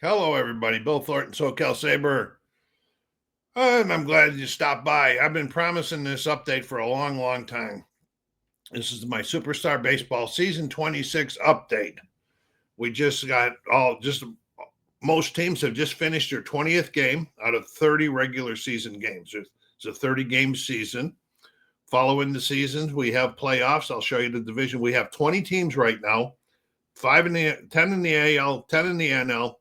Hello, everybody. Bill Thornton, Socalsabre. And I'm glad you stopped by. I've been promising this update for a long, long time. This is my Superstar Baseball Season 26 update. We just got most teams have just finished their 20th game out of 30 regular season games. It's a 30-game season. Following the seasons, we have playoffs. I'll show you the division. We have 20 teams right now, 10 in the AL, 10 in the NL,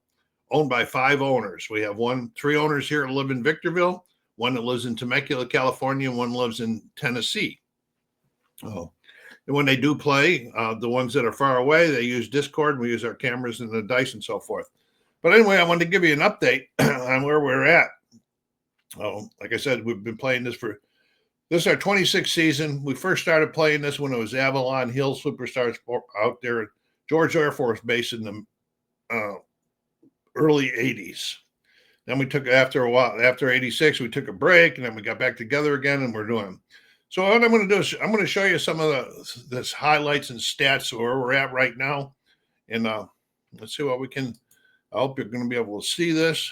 owned by 5 owners. We have 3 owners here that live in Victorville, one that lives in Temecula, California, and one lives in Tennessee. Oh. And when they do play, the ones that are far away, they use Discord. We use our cameras and the dice and so forth. But anyway, I wanted to give you an update on where we're at. Like I said, we've been playing this is our 26th season. We first started playing this when it was Avalon Hill Superstars out there at George Air Force Base in the early 80s. Then we took, after 86, we took a break, and then we got back together again, and we're doing them. So what I'm going to do is I'm going to show you some of this highlights and stats of where we're at right now. And let's see what we can. I hope you're going to be able to see this.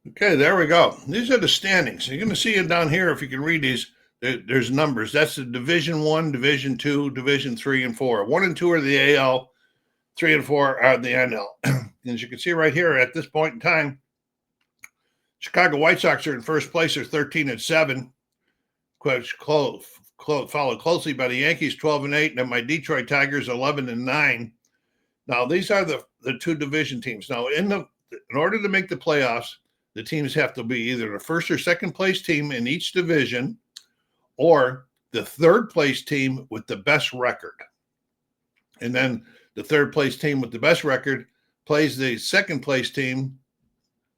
Okay, there we go. These are the standings. You're going to see it down here if you can read these. There's numbers. That's the Division 1, Division 2, Division 3, and 4. 1 and 2 are the AL. 3 and 4 are the NL. As you can see right here, at this point in time, Chicago White Sox are in first place. They're 13 and 7. Followed closely by the Yankees, 12 and 8, and then my Detroit Tigers, 11 and 9. Now, these are the 2 division teams. Now, in order to make the playoffs, the teams have to be either the first or second place team in each division, or the third place team with the best record. And then the third place team with the best record plays the second place team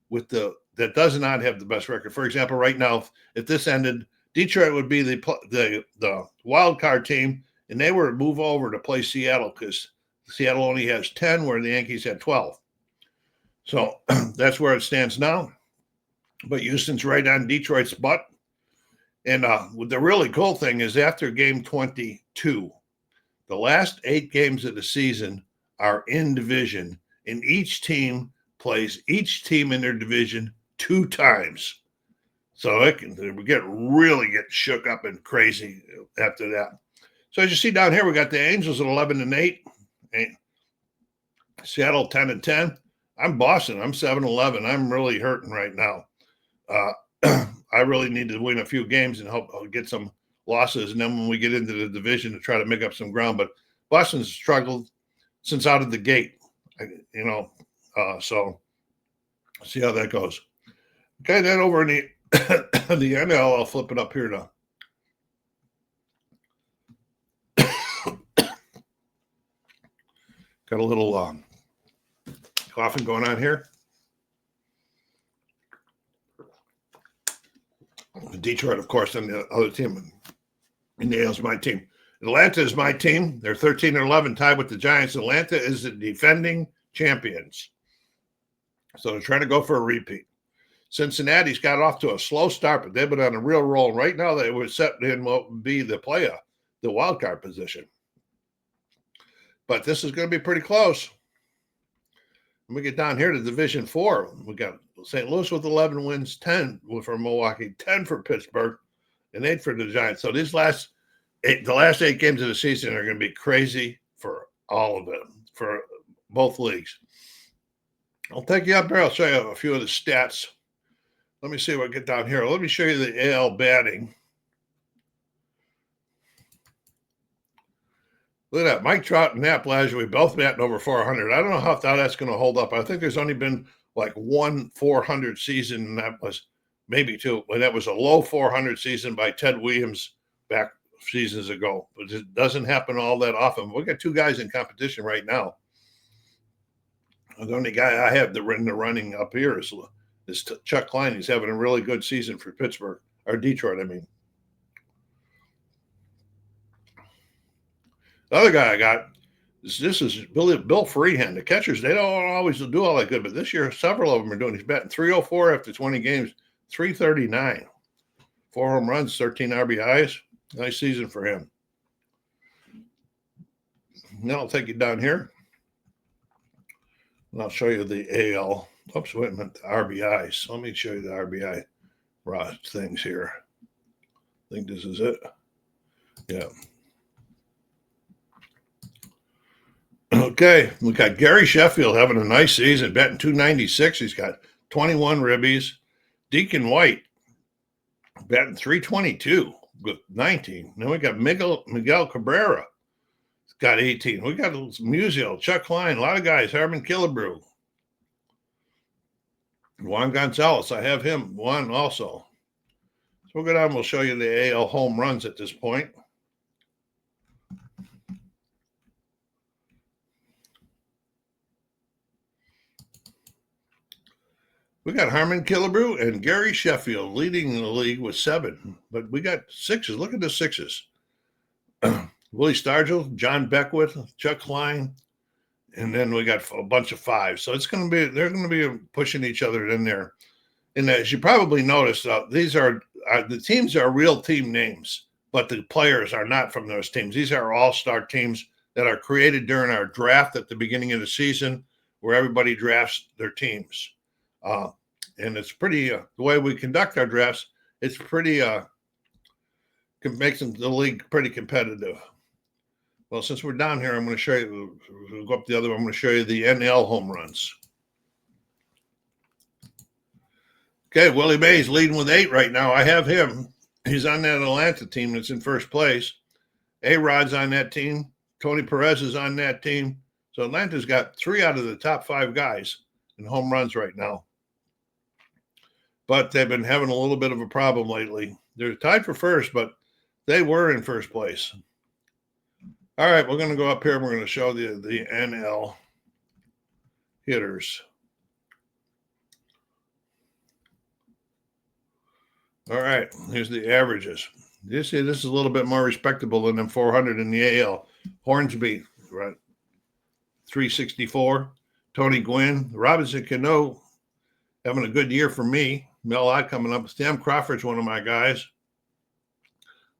that does not have the best record. For example, right now, if this ended, Detroit would be the wild card team, and they were to move over to play Seattle because Seattle only has 10, where the Yankees had 12. So that's where it stands now. But Houston's right on Detroit's butt. And the really cool thing is after game 22, the last 8 games of the season are in division, and each team plays each team in their division 2 times. So we really get shook up and crazy after that. So as you see down here, we got the Angels at 11 and 8, and Seattle 10 and 10. I'm Boston. I'm 7-11. I'm really hurting right now. I really need to win a few games and hope I'll get some losses. And then when we get into the division to try to make up some ground, but Boston's struggled since out of the gate, so see how that goes. Okay. Then over in the NL, I'll flip it up here now. Got a little coughing going on here. Detroit, of course, and the other team in the AL is my team. Atlanta is my team. They're 13 and 11, tied with the Giants. Atlanta is the defending champions. So they're trying to go for a repeat. Cincinnati's got off to a slow start, but they've been on a real roll. Right now, they were set in what would be the wild card position. But this is going to be pretty close. When we get down here to Division 4, we got St. Louis with 11 wins, 10 for Milwaukee, 10 for Pittsburgh, and 8 for the Giants. So the last 8 games of the season are going to be crazy for all of them, for both leagues. I'll take you up there. I'll show you a few of the stats. Let me see what I get down here. Let me show you the AL batting. Look at that. Mike Trout and Nap Lajoie both batting over 400. I don't know how that's going to hold up. I think there's only been like 1 400 season, and that was maybe 2. But that was a low 400 season by Ted Williams back seasons ago. But it doesn't happen all that often. We got 2 guys in competition right now. The only guy I have in the running up here is Chuck Klein. He's having a really good season for Pittsburgh, or Detroit, I mean. The other guy I got This is Bill Freehand. The catchers, they don't always do all that good, but this year, several of them are doing. He's batting 304 after 20 games, 339. 4 home runs, 13 RBIs. Nice season for him. Now I'll take you down here. And I'll show you the AL. Oops, wait a minute, the RBIs. Let me show you the RBI raw things here. I think this is it. Yeah. Okay, we got Gary Sheffield having a nice season, batting 296. He's got 21 ribbies. Deacon White batting 322 with 19. Then we got Miguel Cabrera. He's got 18. We got Musial, Chuck Klein, a lot of guys. Harmon Killebrew. Juan Gonzalez, I have him. Juan also. So we'll go down. We'll show you the AL home runs at this point. We got Harmon Killebrew and Gary Sheffield leading the league with 7. But we got 6s. Look at the 6s. Willie Stargell, John Beckwith, Chuck Klein, and then we got a bunch of 5s. So it's going to be, they're going to be pushing each other in there. And as you probably noticed, these are the teams are real team names, but the players are not from those teams. These are all-star teams that are created during our draft at the beginning of the season, where everybody drafts their teams. And it's pretty, the way we conduct our drafts, it's pretty, makes the league pretty competitive. Well, since we're down here, I'm going to show you, we'll go up the other one, I'm going to show you the NL home runs. Okay, Willie Mays leading with 8 right now. I have him. He's on that Atlanta team that's in first place. A-Rod's on that team. Tony Perez is on that team. So Atlanta's got 3 out of the top 5 guys in home runs right now. But they've been having a little bit of a problem lately. They're tied for first, but they were in first place. All right, we're going to go up here and we're going to show the NL hitters. All right, here's the averages. You see, this is a little bit more respectable than them 400 in the AL. Hornsby, right, 364. Tony Gwynn, Robinson Cano, having a good year for me. Mel Ott coming up. Sam Crawford's one of my guys.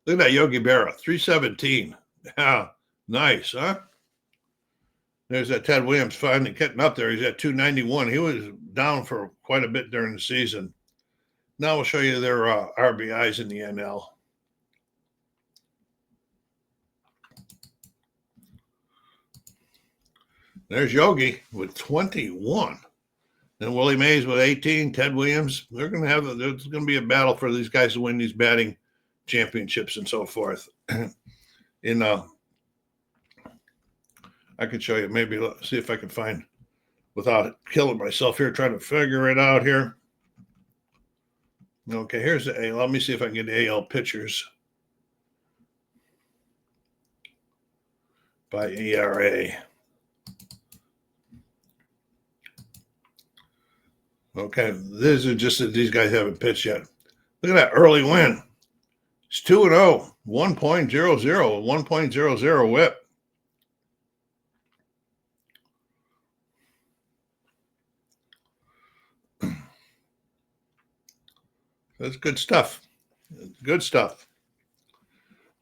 Look at that Yogi Berra, 317. Yeah, nice, huh? There's that Ted Williams finally getting up there. He's at 291. He was down for quite a bit during the season. Now we'll show you their RBIs in the NL. There's Yogi with 21. And Willie Mays with 18, Ted Williams. There's going to be a battle for these guys to win these batting championships and so forth. I could show you, maybe see if I can find, without killing myself here, trying to figure it out here. Okay, here's the AL. Let me see if I can get AL pitchers by ERA. Okay, these are just that these guys haven't pitched yet. Look at that early win. It's 2-0, 1.00, 1.00 whip. That's good stuff. Good stuff.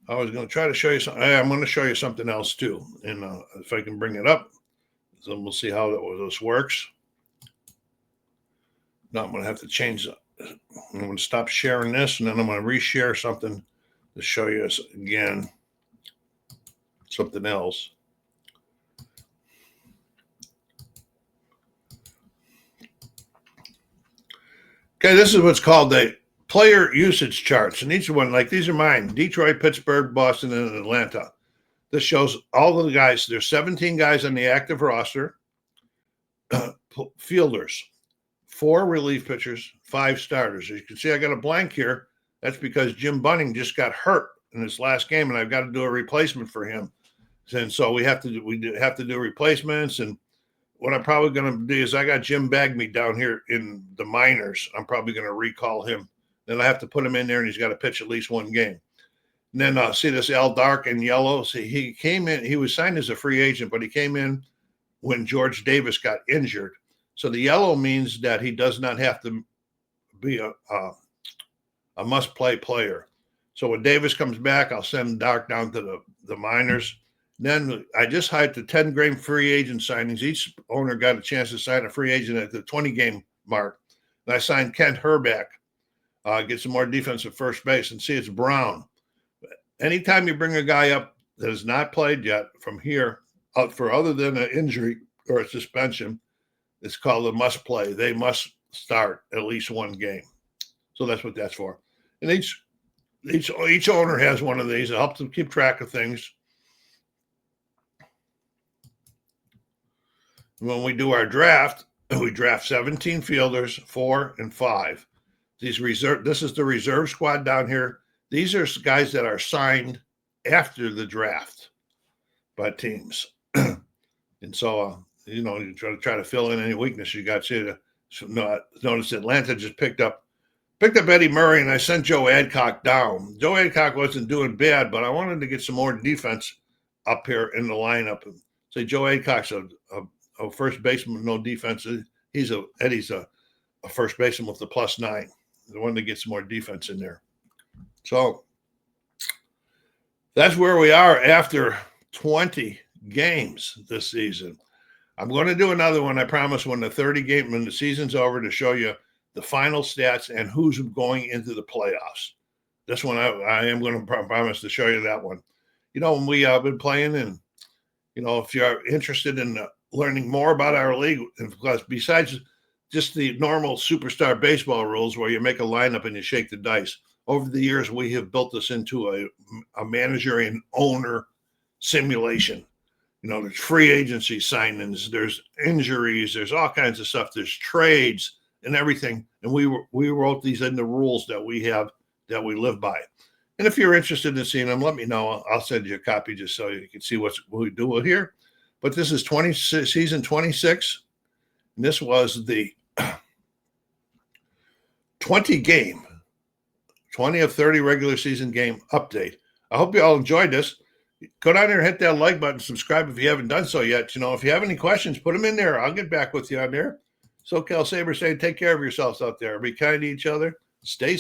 I was going to try to show you something. I'm going to show you something else too. And if I can bring it up, so we'll see how this works. Now I'm going to have to change it. I'm going to stop sharing this, and then I'm going to reshare something to show you again something else. Okay, this is what's called the player usage charts, and each one, like these are mine: Detroit, Pittsburgh, Boston, and Atlanta. This shows all of the guys. There's 17 guys on the active roster. Fielders, 4 relief pitchers, 5 starters. As you can see, I got a blank here. That's because Jim Bunning just got hurt in this last game, and I've got to do a replacement for him. And so we have to do replacements. And what I'm probably going to do is I got Jim Bagme down here in the minors. I'm probably going to recall him. Then I have to put him in there, and he's got to pitch at least 1 game. And then see this L dark in yellow. See, he came in. He was signed as a free agent, but he came in when George Davis got injured. So the yellow means that he does not have to be a must-play player. So when Davis comes back, I'll send Dark down to the minors. Then I just hired the 10-game free agent signings. Each owner got a chance to sign a free agent at the 20-game mark. And I signed Kent Herbeck, get some more defense at first base, and see it's Brown. Anytime you bring a guy up that has not played yet from here, for other than an injury or a suspension, it's called a must play. They must start at least one game. So that's what that's for. And each owner has one of these. It helps them keep track of things. When we do our draft, we draft 17 fielders, 4 and 5. This is the reserve squad down here. These are guys that are signed after the draft by teams. And so, you try to fill in any weakness you got. Notice Atlanta just picked up Eddie Murray, and I sent Joe Adcock down. Joe Adcock wasn't doing bad, but I wanted to get some more defense up here in the lineup. And say Joe Adcock's a first baseman with no defense. Eddie's a first baseman with the +9. The one that gets more defense in there. So that's where we are after 20 games this season. I'm going to do another one, I promise, when the season's over, to show you the final stats and who's going into the playoffs. This one, I am going to promise to show you that one. When we have been playing, and, if you're interested in learning more about our league, because besides just the normal superstar baseball rules where you make a lineup and you shake the dice, over the years, we have built this into a manager and owner simulation. There's free agency signings, there's injuries, there's all kinds of stuff, there's trades and everything. And we wrote these in the rules that we have, that we live by. And if you're interested in seeing them, let me know. I'll send you a copy just so you can see what we do here. But this is season 26. And this was the 20 of 30 regular season game update. I hope you all enjoyed this. Go down there and hit that like button, subscribe if you haven't done so yet. If you have any questions, put them in there. I'll get back with you on there. Socalsabre saying, take care of yourselves out there. Be kind to each other. Stay